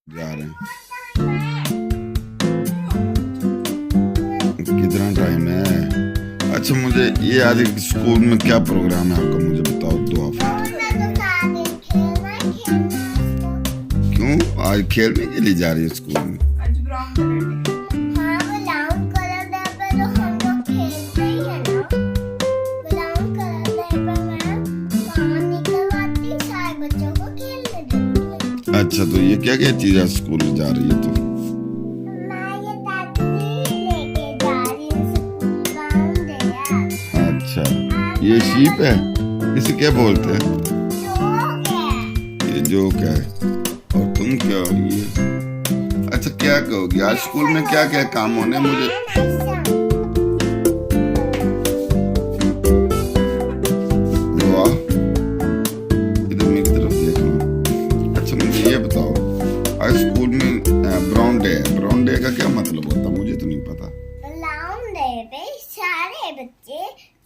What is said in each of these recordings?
जा रहे हैं। कितना टाइम है? अच्छा मुझे ये आज स्कूल में क्या प्रोग्राम है आपका, मुझे बताओ दो आप। क्यों आज खेलने के लिए जा रही है स्कूल में? अच्छा तो ये क्या क्या चीज है, स्कूल जा रही है तो? अच्छा ये शीप है, इसे क्या बोलते हैं? ये जोक है। और तुम क्या हो ये? अच्छा क्या कहोगी आज स्कूल में क्या क्या काम होने मुझे? वाह इधर मेरी तरफ देखो। अच्छा मुझे ये बताओ आज स्कूल में ब्राउन डे है, ब्राउन डे का क्या मतलब होता है? मुझे तो नहीं पता। ब्राउन डे पे सारे बच्चे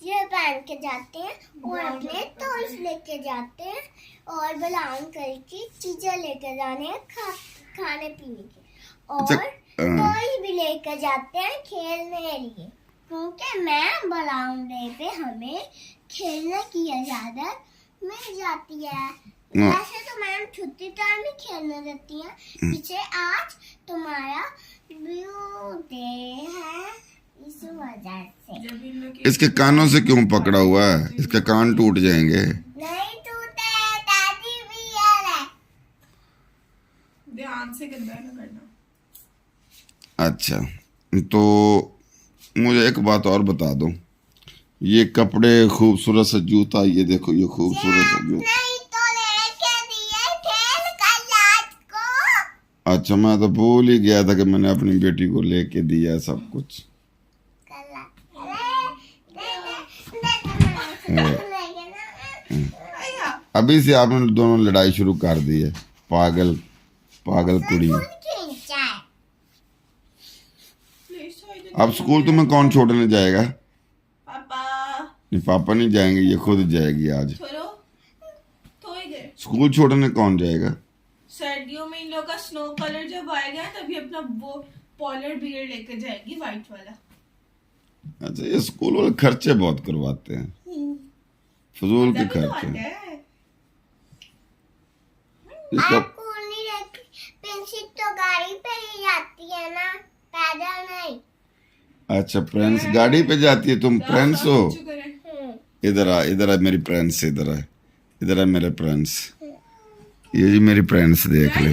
ये पहन के जाते हैं और अपने टॉयज लेके जाते हैं और ब्राउन कलर की चीजें लेके जाने हैं खाने पीने की, और टॉयज भी लेके जाते हैं खेलने के लिए, क्योंकि मैं ब्राउन डे पे हमें खेलने की इजाजत मिल जाती है। वैसे तो मैम छुट्टी टाइम ही खेलने देती है, पीछे आज तुम्हारा ब्लू डे है इस वजह से। इसके कानों से क्यों पकड़ा हुआ है? इसके कान टूट जाएंगे। नहीं टूटे, दादी भी है। ध्यान से गंदा ना करना। अच्छा तो मुझे एक बात और बता दो, ये कपड़े खूबसूरत सा जूता, ये देखो ये खूबसूरत सा जूता। नहीं तो लेके दिए खेल कल रात को। अच्छा मैं तो भूल ही गया था कि मैंने अपनी बेटी को लेके दिया सब कुछ। अभी से आपने दोनों लड़ाई शुरू कर दी है, पागल पागल कुड़ी। अब स्कूल तुम्हें कौन छोड़ने जाएगा? पापा नहीं पापा नहीं जाएंगे, ये खुद जाएगी आज। छोड़ो तो ही गए। स्कूल छोड़ने कौन जाएगा? सर्दियों में इन लोगों का स्नो कलर जब आएगा तभी अपना वो पोलर बियर लेकर जाएगी व्हाइट वाला। अच्छा ये स्कूल वाले खर्चे बहुत करवाते हैं, फजूल के खर्चे। पेंसिल तो गाड़ी पे ही जाती है ना, पैदल नहीं। अच्छा प्रिंस गाड़ी पे जाती है, तुम प्रिंस हो? इधर आ मेरी प्रिंस, इधर आ मेरे प्रिंस। ये जी मेरी प्रिंस देख ले,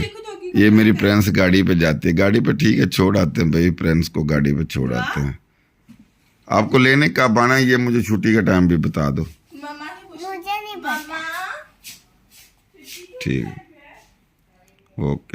ये मेरी प्रिंस गाड़ी पे जाती है। गाड़ी पे ठीक है छोड़ आते हैं भाई, प्रिंस को गाड़ी पे छोड़ आते हैं। आपको लेने कब आना है ये मुझे छुट्टी का टाइम भी बता दो। मुझे नहीं पता। ठीक ओके।